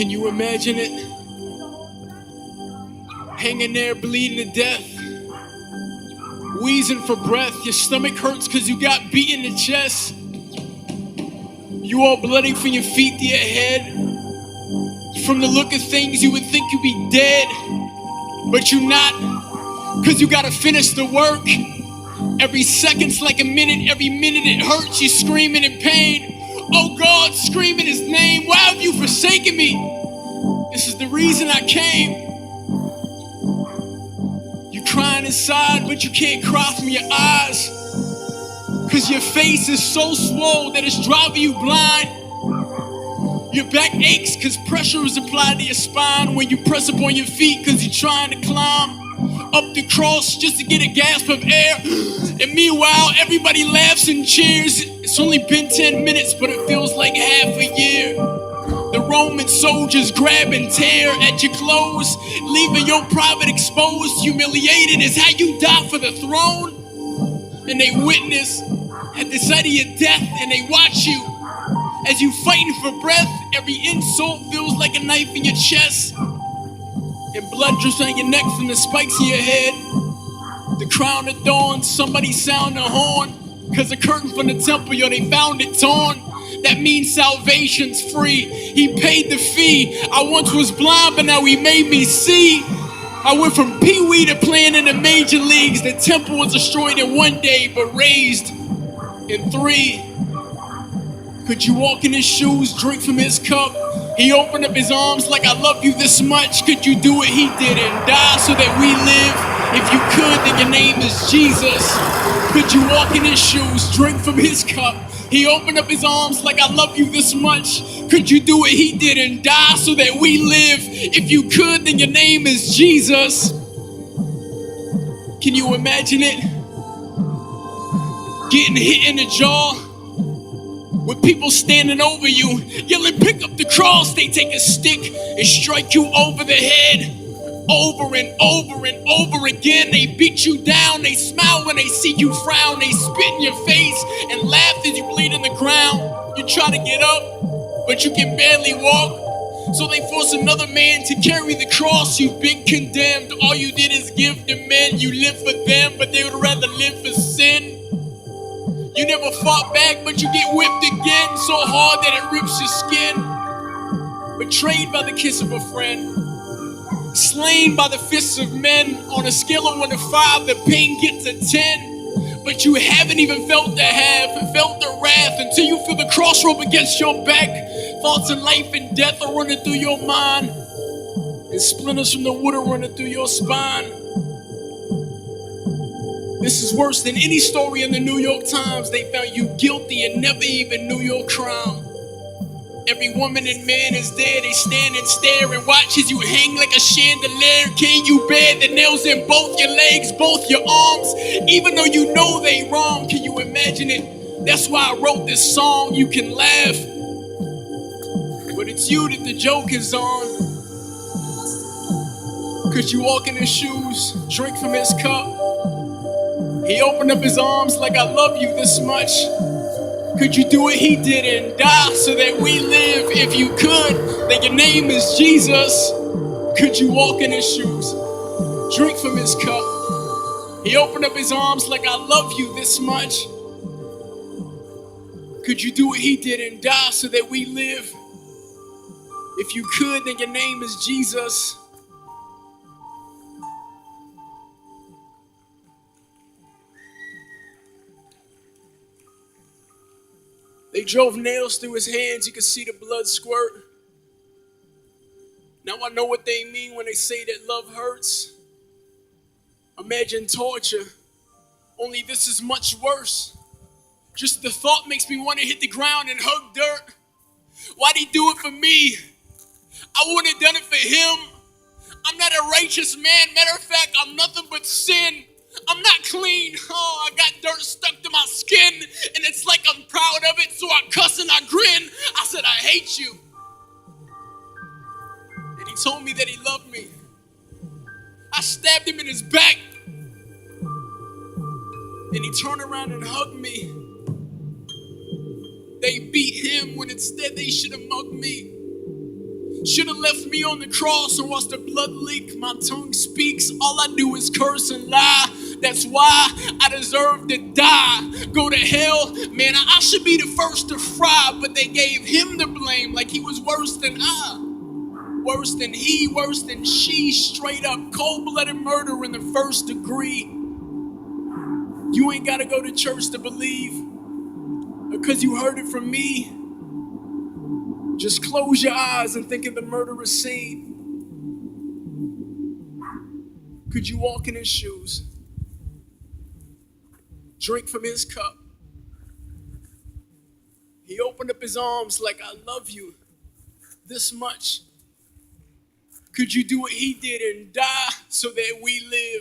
Can you imagine it? Hanging there bleeding to death, wheezing for breath. Your stomach hurts because you got beat in the chest. You all bloody from your feet to your head. From the look of things, you would think you'd be dead, but you're not, because you gotta finish the work. Every second's like a minute, every minute it hurts. You're screaming in pain. Oh God, screaming his name. Why have you forsaken me? This is the reason I came. You're crying inside, but you can't cry from your eyes, cause your face is so swole that it's driving you blind. Your back aches cause pressure is applied to your spine when you press up on your feet cause you're trying to climb up the cross just to get a gasp of air. And meanwhile, everybody laughs and cheers. It's only been 10 minutes, but it feels like half a year. The Roman soldiers grab and tear at your clothes, leaving your private exposed. Humiliated is how you die for the throne. And they witness at the sight of your death, and they watch you as you fighting for breath. Every insult feels like a knife in your chest, and blood drips on your neck from the spikes in your head. The crown of dawn, somebody sound a horn, cause the curtain from the temple, yo, they found it torn. That means salvation's free. He paid the fee. I once was blind, but now he made me see. I went from pee-wee to playing in the major leagues. The temple was destroyed in one day, but raised in 3. Could you walk in his shoes, drink from his cup? He opened up his arms like I love you this much. Could you do it? He didn't die so that we live. If you could, then your name is Jesus. Could you walk in his shoes, drink from his cup? He opened up his arms like I love you this much. Could you do it? He didn't die so that we live. If you could, then your name is Jesus. Can you imagine it? Getting hit in the jaw with people standing over you, yelling, pick up the cross. They take a stick and strike you over the head. Over and over and over again. They beat you down. They smile when they see you frown. They spit in your face and laugh as you bleed in the ground. You try to get up, but you can barely walk. So they force another man to carry the cross. You've been condemned. All you did is give to men. You live for them, but they would rather live for sin. You never fought back, but you get whipped again, so hard that it rips your skin. Betrayed by the kiss of a friend. Slain by the fists of men. On a scale of 1 to 5, the pain gets a 10. But you haven't even felt the half, felt the wrath, until you feel the cross rope against your back. Thoughts of life and death are running through your mind, and splinters from the wood are running through your spine. This is worse than any story in the New York Times. They found you guilty and never even knew your crime. Every woman and man is there. They stand and stare and watch as you hang like a chandelier. Can you bear the nails in both your legs, both your arms, even though you know they wrong? Can you imagine it? That's why I wrote this song. You can laugh, but it's you that the joke is on. Cause you walk in his shoes, drink from his cup. He opened up his arms like I love you this much. Could you do it? He didn't die so that we live. If you could, then your name is Jesus. Could you walk in his shoes, drink from his cup? He opened up his arms like I love you this much. Could you do it? He didn't die so that we live. If you could, then your name is Jesus. They drove nails through his hands. You could see the blood squirt. Now I know what they mean when they say that love hurts. Imagine torture, only this is much worse. Just the thought makes me want to hit the ground and hug dirt. Why'd he do it for me? I wouldn't have done it for him. I'm not a righteous man. Matter of fact, I'm nothing but sin. I'm not clean. Oh, I got dirt stuck to my skin, and it's like I'm proud of it, so I cuss and I grin. I said, I hate you. And he told me that he loved me. I stabbed him in his back, and he turned around and hugged me. They beat him when instead they should have mugged me. Should have left me on the cross and watched the blood leak. My tongue speaks, all I do is curse and lie. That's why I deserve to die. Go to hell, man, I should be the first to fry. But they gave him the blame like he was worse than I. Worse than he, worse than she. Straight up cold-blooded murder in the first degree. You ain't gotta go to church to believe, because you heard it from me. Just close your eyes and think of the murderous scene. Could you walk in his shoes? Drink from his cup. He opened up his arms like, I love you this much. Could you do what he did and die so that we live?